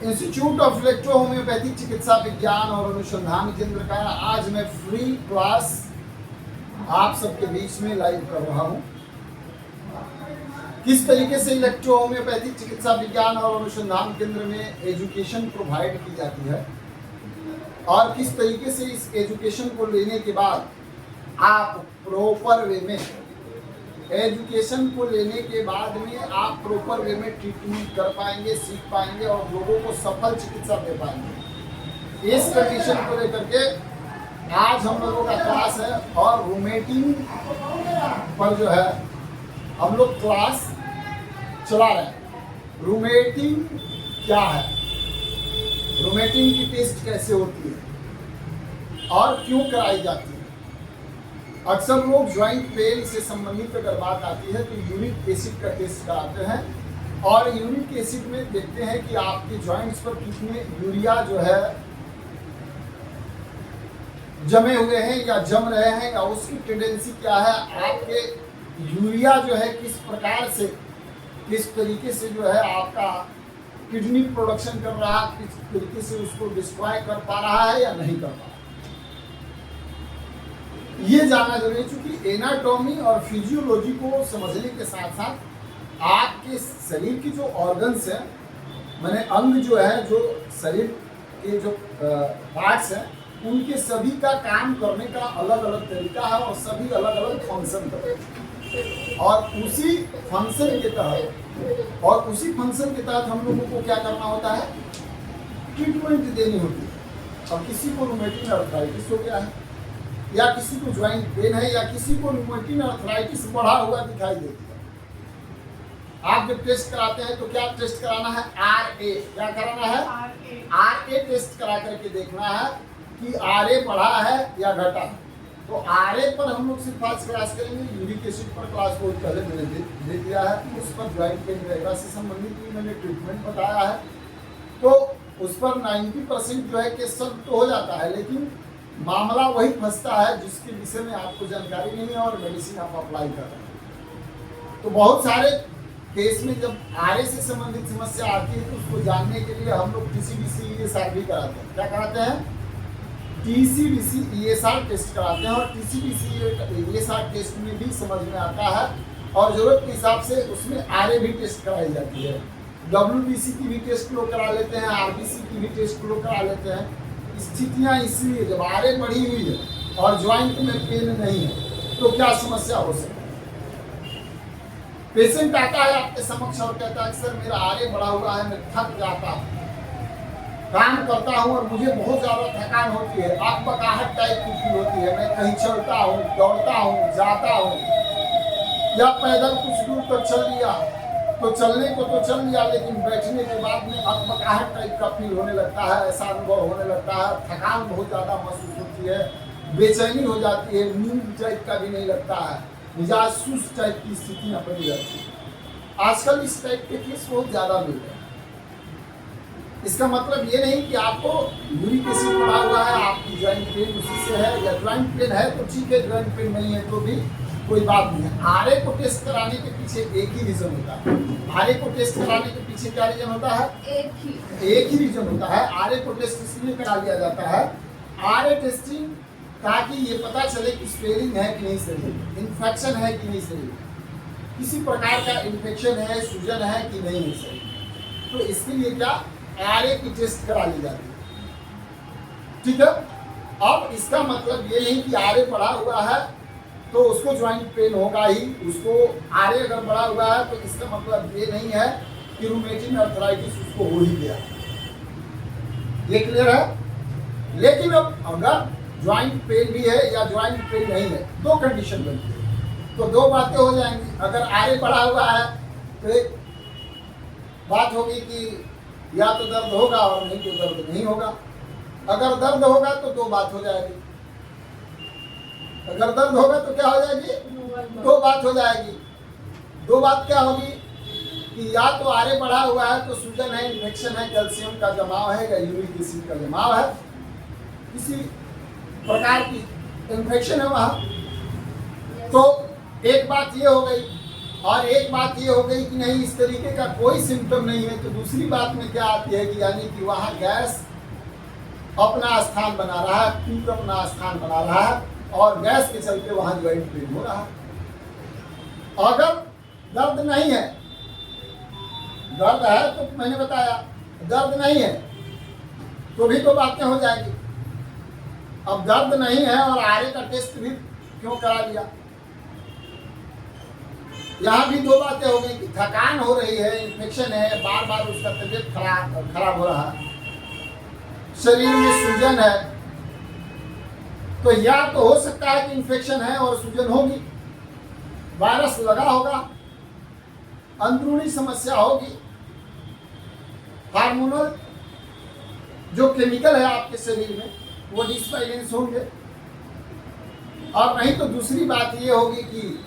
Institute of electro homeopathic चिकित्सा विज्ञान और अनुसंधान केंद्र का आज मैं फ्री क्लास आप सबके बीच में लाइव कर रहा हूं। किस तरीके से इलेक्ट्रो होम्योपैथिक चिकित्सा विज्ञान और अनुसंधान केंद्र में एजुकेशन प्रोवाइड की जाती है और किस तरीके से इस एजुकेशन को लेने के बाद आप प्रोपर वे में एजुकेशन को लेने के बाद में आप प्रोपर वे में ट्रीटमेंट कर पाएंगे, सीख पाएंगे और लोगों को सफल चिकित्सा दे पाएंगे। इस कंडीशन को लेकर के आज हम लोगों का क्लास है और रूमेटिंग पर जो है हम लोग क्लास चला रहे हैं। रूमेटिंग क्या है, रूमेटिंग की टेस्ट कैसे होती है और क्यों कराई जाती है। अक्सर लोग ज्वाइंट पेन से संबंधित अगर बात आती है तो यूरिक एसिड का टेस्ट कराते हैं और यूरिक एसिड में देखते हैं कि आपके ज्वाइंट्स पर कितने यूरिया जो है जमे हुए हैं या जम रहे हैं या उसकी टेंडेंसी क्या है, आपके यूरिया जो है किस प्रकार से किस तरीके से जो है आपका किडनी प्रोडक्शन कर रहा है, किस तरीके से उसको डिस्ट्रॉय कर पा रहा है या नहीं कर पा रहा है, ये जानना जरूरी है। क्योंकि एनाटॉमी और फिजियोलॉजी को समझने के साथ साथ आपके शरीर की जो ऑर्गन्स हैं, माने अंग जो है, जो शरीर के जो पार्ट्स हैं, उनके सभी का काम करने का अलग अलग तरीका है और सभी अलग अलग फंक्शन करते हैं और उसी फंक्शन के तहत हम लोगों को क्या करना होता है, ट्रीटमेंट देनी होती है। अब किसी को रूमेटिक आर्थराइटिस हो गया है या किसी को ज्वाइंट पेन है या किसी को रूमेटिक आर्थराइटिस बढ़ा हुआ दिखाई देती है। आप जब टेस्ट कराते हैं तो क्या टेस्ट कराना है, RA। क्या कराना है, RA टेस्ट करा करके देखना है कि RA बढ़ा है या घटा है। तो RA पर हम लोग सिर्फ आज क्लास करेंगे। यूरिक एसिड पर क्लास बहुत पहले मैंने दे दिया है, उस पर ज्वाइंट पेन वगैरह से संबंधित भी मैंने ट्रीटमेंट बताया है। तो उस पर 90% जो है केस सॉल्व तो हो जाता है, लेकिन मामला वही फंसता है जिसके विषय में आपको जानकारी नहीं है और मेडिसिन आप अप्लाई कर रहे हैं। तो बहुत सारे केस में जब RA से संबंधित समस्या आती है तो उसको जानने के लिए हम लोग TCBC ESR भी कराते हैं। क्या कराते हैं, TCBC ESR टेस्ट कराते हैं और TCBC ESR टेस्ट में भी समझ में आता है और जरूरत के हिसाब से उसमें RA भी टेस्ट कराई जाती है। WBC की भी टेस्ट लोग करा लेते हैं, RBC की भी टेस्ट लोग करा लेते हैं। स्थितियां इसलिए जब RA बढ़ी हुई है और ज्वाइंट में पेन नहीं है तो क्या समस्या हो सकती है। पेशेंट आता है आपके समक्ष और कहता है सर मेरा RA बढ़ा हुआ है, मैं थक जाता हूँ, काम करता हूँ और मुझे बहुत ज्यादा थकान होती है, अकबकाहट टाइप की फील होती है, मैं कहीं चलता हूँ, दौड़ता हूँ, जाता हूँ या पैदल कुछ दूर तक चल लिया तो चलने को तो चल लिया, लेकिन बैठने के बाद में अकबकाहट टाइप का फील होने लगता है, ऐसा अनुभव होने लगता है, थकान बहुत ज़्यादा महसूस होती है, बेचैनी हो जाती है, नींद टाइप का भी नहीं लगता है, मिजाज सुस्त टाइप की स्थितियाँ बनी रहती है। आजकल इस टाइप के केस बहुत ज़्यादा मिल रहे हैं। इसका मतलब ये नहीं कि आपको यूरिक एसिड बढ़ा हुआ है, आपकी ज्वाइंट पेन उसी से है, या ज्वाइंट पेन है तो ठीक है, ज्वाइंट पेन नहीं है तो भी कोई बात नहीं है। RA को टेस्ट कराने के पीछे एक ही रीजन होता है। RA को टेस्ट कराने के पीछे क्या रीजन होता है, एक ही रीजन होता है। RA को टेस्ट इसलिए करा लिया जाता है, RA टेस्टिंग, ताकि ये पता चले कि स्वेलिंग है कि नहीं शरीर, इन्फेक्शन है कि नहीं शरीर, किसी प्रकार का इन्फेक्शन है, सूजन है कि नहीं है शरीर। तो इसके लिए क्या RA की टेस्ट करा ली जाती है, ठीक है। अब इसका मतलब ये नहीं कि RA बढ़ा हुआ है तो उसको ज्वाइंट पेन होगा ही, उसको RA अगर बढ़ा हुआ है तो इसका मतलब ये नहीं है कि रूमेटिक आर्थराइटिस उसको हो ही गया। ये क्लियर है। लेकिन अब अगर ज्वाइंट पेन भी है या ज्वाइंट पेन नहीं है, दो कंडीशन बनती है, तो दो बातें हो जाएंगी। अगर RA बढ़ा हुआ है तो एक बात होगी कि या तो दर्द होगा और नहीं तो दर्द नहीं होगा। अगर दर्द होगा तो दो बात हो जाएगी, अगर दर्द होगा तो क्या हो जाएगी, दो बात हो जाएगी। दो बात क्या होगी कि या तो RA बढ़ा हुआ है तो सूजन है, इन्फेक्शन है, कैल्शियम का जमाव है या यूरिक एसिड का जमाव है, किसी प्रकार की इन्फेक्शन है वहाँ। तो एक बात ये हो गई और एक बात ये हो गई कि नहीं इस तरीके का कोई सिम्टम नहीं है, तो दूसरी बात में क्या आती है कि यानी कि वहाँ गैस अपना स्थान बना रहा है, पीप अपना स्थान बना रहा है और गैस के चलते वहाँ ज्वाइंट पेन हो रहा है। अगर दर्द नहीं है, दर्द है तो मैंने बताया, दर्द नहीं है तो भी तो बातें हो जाएगी। अब दर्द नहीं है और आरए का टेस्ट भी क्यों करा लिया? यहाँ भी दो बातें हो गई कि थकान हो रही है, इन्फेक्शन है, बार बार उसका तबीयत खराब हो रहा है, शरीर में सूजन है, तो या तो हो सकता है कि इन्फेक्शन है और सूजन होगी, वायरस लगा होगा, अंदरूनी समस्या होगी, हार्मोनल जो केमिकल है आपके शरीर में वो डिसबैलेंस होंगे। और नहीं तो दूसरी बात ये होगी कि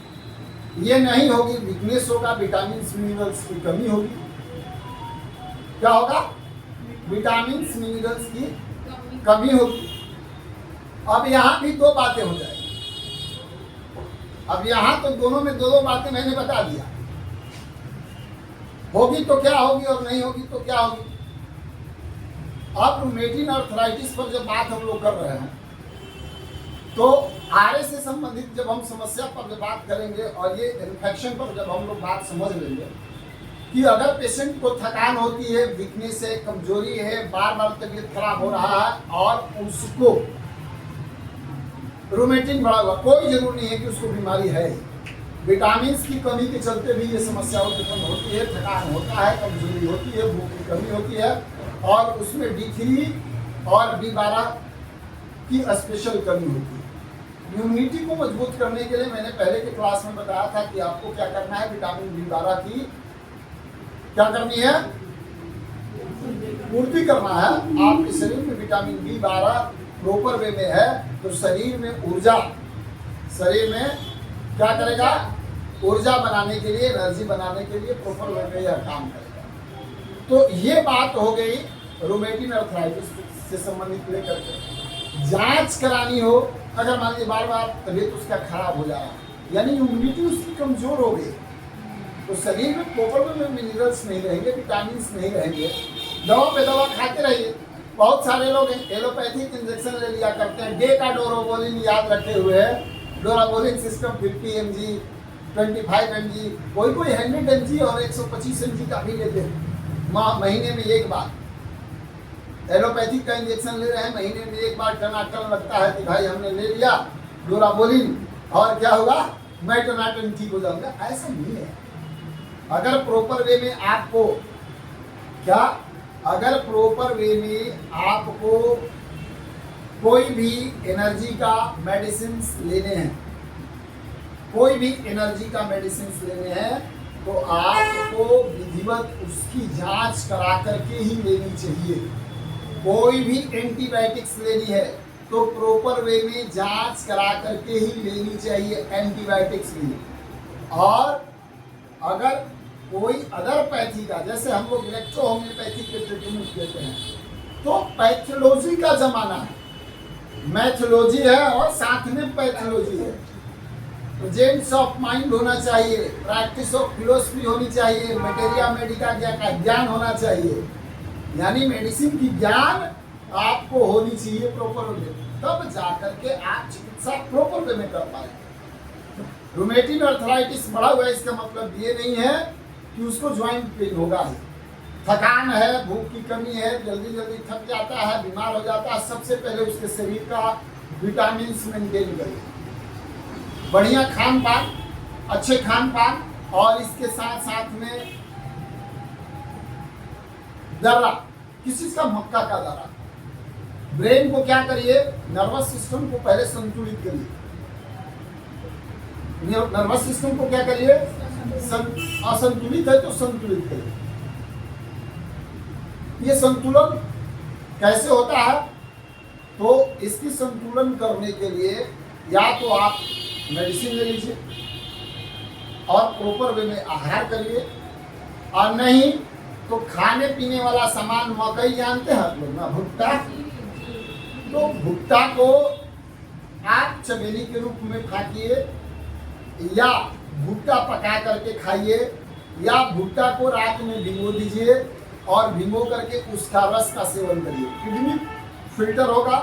ये नहीं होगी, वीकनेस होगा, विटामिन मिनरल्स की कमी होगी। क्या होगा? विटामिन मिनरल्स की कमी होगी। अब यहाँ भी दो बातें हो जाएगी। अब यहाँ तो दोनों में दो बातें मैंने बता दिया, होगी तो क्या होगी और नहीं होगी तो क्या होगी। अब रूमेटिन आर्थराइटिस पर जब बात हम लोग कर रहे हैं तो आरए से संबंधित जब हम समस्या पर जब बात करेंगे और ये इन्फेक्शन पर जब हम लोग बात समझ लेंगे कि अगर पेशेंट को थकान होती है, वीकनेस है, कमजोरी है, बार बार तबीयत खराब हो रहा है और उसको रूमेटिन बढ़ा हुआ, कोई जरूरी नहीं है कि उसको बीमारी है, विटामिन की कमी के चलते भी ये समस्या उत्पन्न होती है, थकान होता है, कमजोरी होती है, भूख की कमी होती है और उसमें D3 और B12 की स्पेशल कमी होती है। इम्यूनिटी को मजबूत करने के लिए मैंने पहले के क्लास में बताया था कि आपको क्या करना है, विटामिन B12 की क्या करनी है, पूर्ति करना है। आपके शरीर में विटामिन B12 प्रॉपर वे में है तो शरीर में ऊर्जा, शरीर में क्या करेगा, ऊर्जा बनाने के लिए, एनर्जी बनाने के लिए प्रॉपर वे में यह काम करेगा। तो ये बात हो गई रूमेटिन आर्थराइटिस से संबंधित लेकर के। जांच करानी हो, अगर मान लीजिए बार बार तबीयत उसका खराब हो जा रहा है यानी इम्यूनिटी उसकी कमजोर हो गई तो शरीर में प्रॉपर में मिनरल्स नहीं रहेंगे, विटामिन नहीं रहेंगे, दवा पे दवा खाते रहिए। बहुत सारे लोग एलोपैथिक इंजेक्शन ले लिया करते हैं, डे का डोराबोलिन याद रखे हुए है, डोराबोलिन सिस्टम 50 mg 25 mg, कोई 100 mg और 125 mg का भी लेते हैं महीने में एक बार। एलोपैथिक का इंजेक्शन ले रहे हैं, महीने में एक बार टनाटन लगता है कि भाई हमने ले लिया डोराबोलिन और क्या होगा, मैं टनाटन ठीक हो जाऊंगा। ऐसा नहीं है। अगर प्रॉपर वे में आपको क्या, अगर प्रॉपर वे में आपको कोई भी एनर्जी का मेडिसिन लेने हैं, कोई भी एनर्जी का मेडिसिन लेने हैं तो आपको विधिवत उसकी जांच करा करके ही लेनी चाहिए। कोई भी एंटीबायोटिक्स लेनी है तो प्रॉपर वे में जांच करा करके ही लेनी चाहिए एंटीबायोटिक्स भी। और अगर कोई अदर पैथी का, जैसे हम लोग इलेक्ट्रो होम्योपैथी के ट्रीटमेंट देते हैं, तो पैथोलॉजी का जमाना है, मैथोलॉजी है और साथ में पैथोलॉजी है। प्रेजेंस ऑफ माइंड होना चाहिए, प्रैक्टिस ऑफ फिलोसफी होनी चाहिए, मटेरिया मेडिका का ज्ञान होना चाहिए, यानी मेडिसिन की ज्ञान आपको होनी चाहिए प्रॉपर वे, तब जाकर के आप चिकित्सा प्रॉपर वे में कर पाएंगे। रूमेटिन आर्थराइटिस बढ़ा हुआ है इसका मतलब ये नहीं है कि उसको ज्वाइंट पेन होगा ही, थकान है, भूख की कमी है, जल्दी जल्दी थक जाता है, बीमार हो जाता है। सबसे पहले उसके शरीर का विटामिन मेंटेन करिए, बढ़िया खान पान, अच्छे खान पान और इसके साथ साथ में दर्रा, किसी का मक्का का दर्रा। ब्रेन को क्या करिए, नर्वस सिस्टम को पहले संतुलित करिए। नर्वस सिस्टम को क्या करिए, असंतुलित है तो संतुलित करिए। ये संतुलन कैसे होता है, तो इसकी संतुलन करने के लिए या तो आप मेडिसिन ले लीजिए और प्रॉपर वे में आहार करिए, और नहीं तो खाने पीने वाला सामान, मकई जानते हैं आप लोग ना, भुट्टा, तो भुट्टा को आप चमेली के रूप में फाकिए या भुट्टा पका करके खाइए, या भुट्टा को रात में भिगो दीजिए और भिगो करके उसका रस का सेवन करिए। किडनी फिल्टर होगा,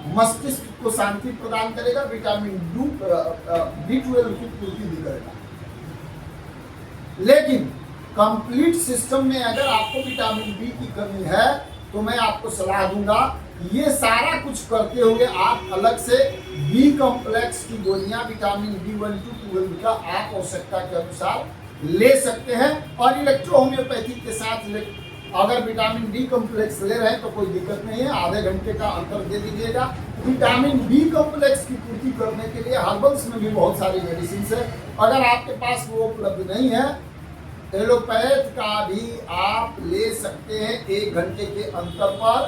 मस्तिष्क को शांति प्रदान करेगा, विटामिन B12 की पूर्ति भी करेगा। लेकिन कंप्लीट सिस्टम में अगर आपको विटामिन बी की कमी है तो मैं आपको सलाह दूंगा, ये सारा कुछ करते हुए आप अलग से बी कॉम्प्लेक्स की गोलियां विटामिन B1 to 12 का आप आवश्यकता के अनुसार ले सकते हैं। और इलेक्ट्रो होम्योपैथी के साथ अगर विटामिन डी कॉम्प्लेक्स ले रहे हैं तो कोई दिक्कत नहीं है, आधे घंटे का अंतर दे दीजिएगा। विटामिन बी कॉम्प्लेक्स की पूर्ति करने के लिए हर्बल्स में भी बहुत सारी मेडिसिन है, अगर आपके पास वो उपलब्ध नहीं है, एलोपैथ का भी आप ले सकते हैं 1 घंटे के अंतर पर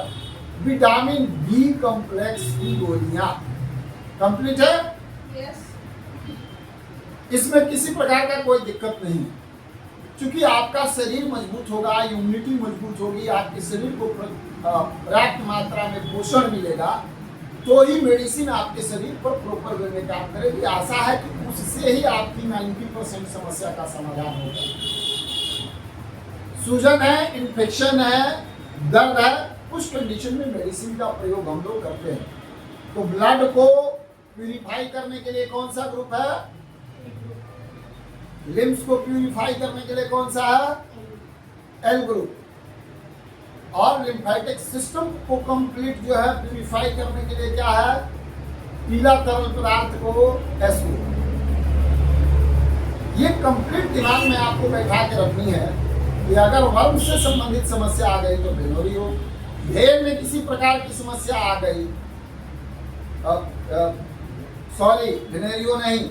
विटामिन बी कॉम्प्लेक्स की गोलियां। कंप्लीट है? यस। इसमें किसी प्रकार का कोई दिक्कत नहीं, क्योंकि आपका शरीर मजबूत होगा, इम्यूनिटी मजबूत होगी, आपके शरीर को पर्याप्त मात्रा में पोषण मिलेगा, तो ही मेडिसिन आपके शरीर पर प्रॉपर वे में काम करेगी। आशा है कि उससे ही आपकी 90% समस्या का समाधान होगा। सूजन है, इन्फेक्शन है, दर्द है, उस कंडीशन में मेडिसिन का प्रयोग हम लोग करते हैं। तो ब्लड को प्यूरिफाई करने के लिए कौन सा ग्रुप है? लिम्स को प्यूरिफाई करने के लिए कौन सा है? L group. और लिम्फेटिक सिस्टम को कंप्लीट जो है प्यूरिफाई करने के लिए क्या है? पीला तरल पदार्थ को एस ग्रुप। ये कंप्लीट दिमाग में आपको बैठा के रखनी है कि अगर वर्म से संबंधित समस्या आ गई तो भेलोरियो, भेड़ में किसी प्रकार की समस्या आ गई, सॉरी वेनेरियो नहीं,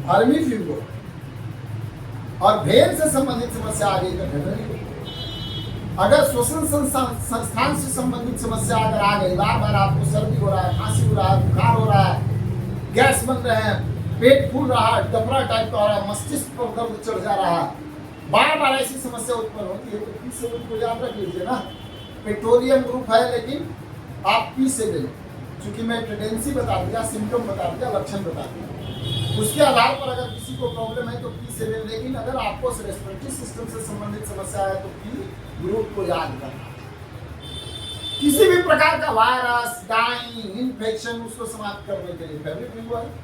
वर्मीफिंगो, और भेड़ से संबंधित समस्या आ गई तो वेनेरियो। अगर श्वसन संस्थान से संबंधित समस्या अगर आ गई, बार बार आपको सर्दी हो रहा है, खांसी हो रहा है, बुखार हो रहा है, गैस बन रहे हैं, पेट फूल रहा है, डबरा टाइप का हो रहा है, मस्तिष्क पर दर्द चढ़ जा रहा है, बार बार ऐसी समस्या उत्पन्न होती है, तो P7 को याद रख लीजिए ना। पेट्रोलियम ग्रुप है, लेकिन आप P7, चूंकि मैं टेंडेंसी बता दिया, सिम्टम बता दिया, लक्षण बता दिया, उसके आधार पर अगर किसी को प्रॉब्लम है तो P7। लेकिन अगर आपको रेस्पिरेटरी सिस्टम से संबंधित समस्या है तो P ग्रुप को याद करना। किसी भी प्रकार का वायरस, डाइंग, इन्फेक्शन, उसको समाप्त करने के लिए फेविक्विक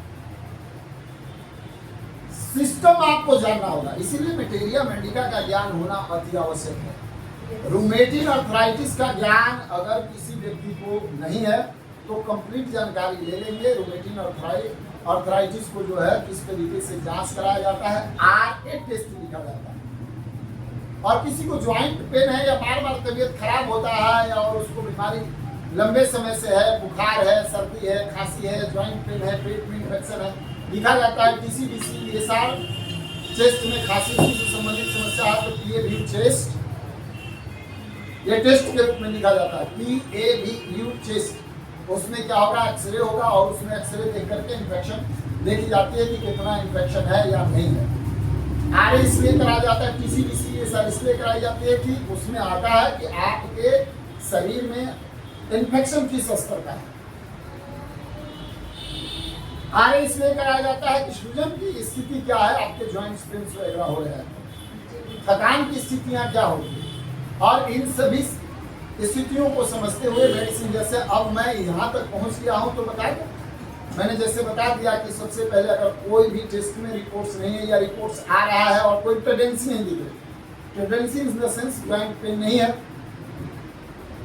सिस्टम आपको जानना होगा। इसीलिए मटेरिया मेडिका का ज्ञान होना अति आवश्यक है। रूमेटिक अर्थराइटिस का ज्ञान अगर किसी व्यक्ति को नहीं है तो कंप्लीट जानकारी ले लेंगे। रूमेटिक अर्थराइटिस को जो है किस तरीके से जांच कराया जाता है, RA टेस्ट लिखा जाता है। और किसी को ज्वाइंट पेन है या बार बार तबीयत खराब होता है और उसको बीमारी लंबे समय से है, बुखार है, सर्दी है, खांसी है, ज्वाइंट पेन है, पेट में इन्फेक्शन है, लिखा जाता है TCBC ESR। चेस्ट में खांसी से संबंधित समस्या है तो PAVU चेस्ट, ये टेस्ट के रूप में लिखा जाता है PAVU चेस्ट। उसमें क्या होगा? एक्सरे होगा और उसमें एक्सरे देख करके इन्फेक्शन देखी जाती है कि कितना इन्फेक्शन है या नहीं है। RA इसलिए कराया जाता है, TCBC ESR इसलिए कराई जाती है कि उसमें आता है कि आपके शरीर में इन्फेक्शन किस स्तर का है। RA इसलिए कराया जाता है कि सूजन की स्थिति क्या है, आपके जॉइंट्स पेन्स वगैरह हो रहे हैं, थकान की स्थितियां क्या होगी, और इन सभी स्थितियों को समझते हुए मेडिसिन, जैसे अब मैं यहाँ तक पहुँच गया हूँ तो बता दें, मैंने जैसे बता दिया कि सबसे पहले अगर कोई भी टेस्ट में रिपोर्ट्स नहीं है या रिपोर्ट्स आ रहा है और कोई टेंडेंसी नहीं दिख रही, tendency in the sense joint pain नहीं है,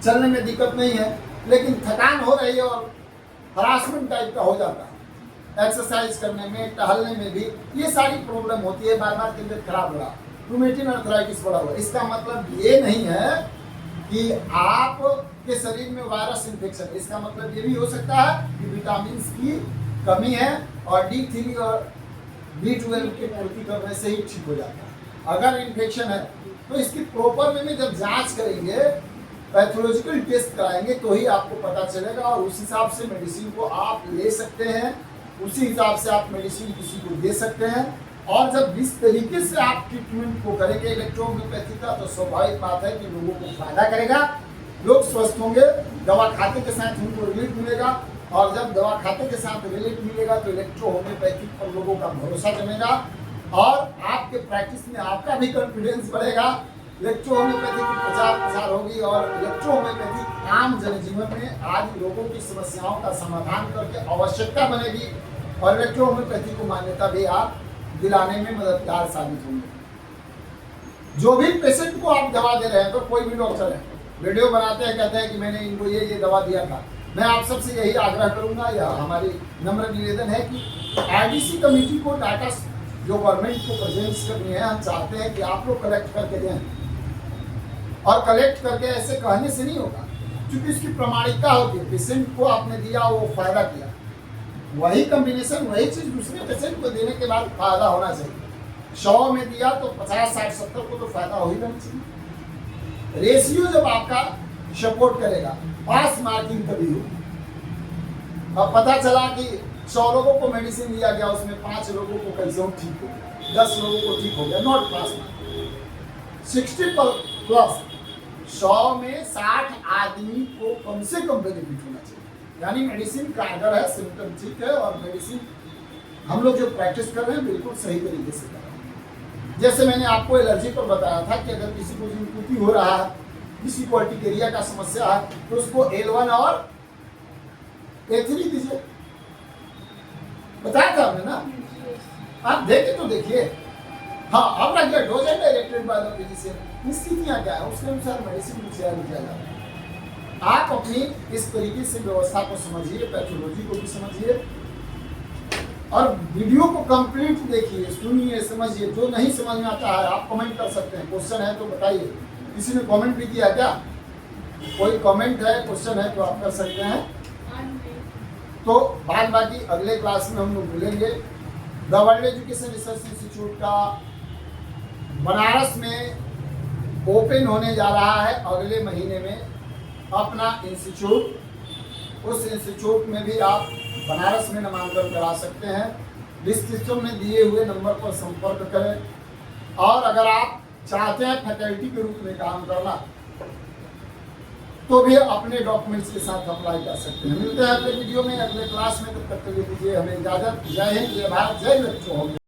चलने में दिक्कत नहीं है, लेकिन थकान हो रही है और हरासमेंट टाइप का हो जाता है, एक्सरसाइज करने में, टहलने में भी ये सारी प्रॉब्लम होती है, बार बार तबियत खराब हो रहा, रूमेटिक अर्थराइटिस बढ़ा हुआ। इसका मतलब ये नहीं है कि आपके शरीर में वायरस इन्फेक्शन, इसका मतलब ये भी हो सकता है कि विटामिन की कमी है और D3 और B12 की पूर्ति करने से ही ठीक हो जाता है। अगर इन्फेक्शन है तो इसकी प्रॉपर वे में जब जांच करेंगे, पैथोलॉजिकल टेस्ट कराएंगे तो ही आपको पता चलेगा और उस हिसाब से मेडिसिन को आप ले सकते हैं, उसी हिसाब से आप मेडिसिन किसी को दे सकते हैं। और जब जिस तरीके से आप ट्रीटमेंट को करेंगे इलेक्ट्रोहोम्योपैथी का, तो स्वाभाविक बात है कि लोगों को फायदा करेगा, लोग स्वस्थ होंगे, दवा खाते के साथ उनको रिलीफ मिलेगा और जब दवा खाते के साथ रिलेट मिलेगा तो इलेक्ट्रो होम्योपैथिक पर लोगों का भरोसा जमेगा और आपके प्रैक्टिस में आपका भी कॉन्फिडेंस बढ़ेगा। इलेक्ट्रो होम्योपैथी की प्रचार प्रसार होगी और इलेक्ट्रो होम्योपैथी आम जनजीवन में आज लोगों की समस्याओं का समाधान करके आवश्यकता बनेगी और इलेक्ट्रो होम्योपैथी को मान्यता भी आप दिलाने में मददगार साबित होंगे। जो भी पेशेंट को आप दवा दे रहे हैं, तो कोई भी डॉक्टर है, वीडियो बनाते हैं, कहते हैं कि मैंने इनको ये दवा दिया था, मैं आप सबसे यही आग्रह करूंगा, या हमारी नम्र निवेदन है कि आईडीसी कमेटी को डाटा जो गवर्नमेंट को प्रेजेंट करनी है, हम चाहते हैं कि आप लोग कलेक्ट करके दें और कलेक्ट करके ऐसे कहने से नहीं होगा, क्योंकि इसकी प्रामाणिकता होती है। पेशेंट को आपने दिया, वो फायदा किया, वही कॉम्बिनेशन वही चीज दूसरे पेशेंट को देने के बाद फायदा होना चाहिए। 100 में दिया तो 50, 60, 70 को तो फायदा हो ही नहीं चाहिए। रेशियो जब आपका सपोर्ट करेगा, पास मार्किंग कभी हो। अब पता चला कि 100 लोगों को मेडिसिन दिया गया, उसमें 5 लोगों को कैसे ठीक हो गया, 10 लोगों को ठीक हो गया, नॉट पास मार्किंग। 60+, 100 में 60 आदमी को कम से कम बेनिफिट होना चाहिए। यानी मेडिसिन कारगर है, सिम्टम ठीक है और मेडिसिन हम लोग जो प्रैक्टिस कर रहे हैं बिल्कुल सही तरीके से कर रहे हैं। जैसे मैंने आपको एलर्जी पर बताया था कि अगर किसी को जिनकुटी हो रहा है, किसी को अर्टिकेरिया का समस्या है, तो उसको L1 और A3 दीजिए, बताया था हमने ना, आप देखे तो देखिए। हाँ, अब रखिए dose and directed by the physician. स्थितियाँ क्या है उसके अनुसार मेडिसिन किया जाता है। आप अपनी इस तरीके से व्यवस्था को समझिए, पैथोलॉजी को भी समझिए और वीडियो को कंप्लीट देखिए, सुनिए, समझिए। जो नहीं समझ में आता है आप कमेंट कर सकते हैं, क्वेश्चन है तो बताइए। किसी ने कमेंट भी किया क्या? कोई कमेंट है, क्वेश्चन है तो आप कर सकते हैं। तो बाद बाकी अगले क्लास में हम लोग मिलेंगे। The world education research institute का बनारस में ओपन होने जा रहा है अगले महीने में अपना इंस्टीट्यूट। उस इंस्टीट्यूट में भी आप बनारस में नामांकन करा सकते हैं। डिस्क्रिप्शन में दिए हुए नंबर पर संपर्क करें और अगर आप चाहते हैं फैकल्टी के रूप में काम करना तो भी अपने डॉक्यूमेंट्स के साथ अप्लाई कर सकते हैं। मिलते हैं अगले वीडियो में, अगले क्लास में। तब तक के लिए दीजिए हमें इजाजत। जय हिंद, जय भारत, जय इलेक्ट्रो होम्योपैथी।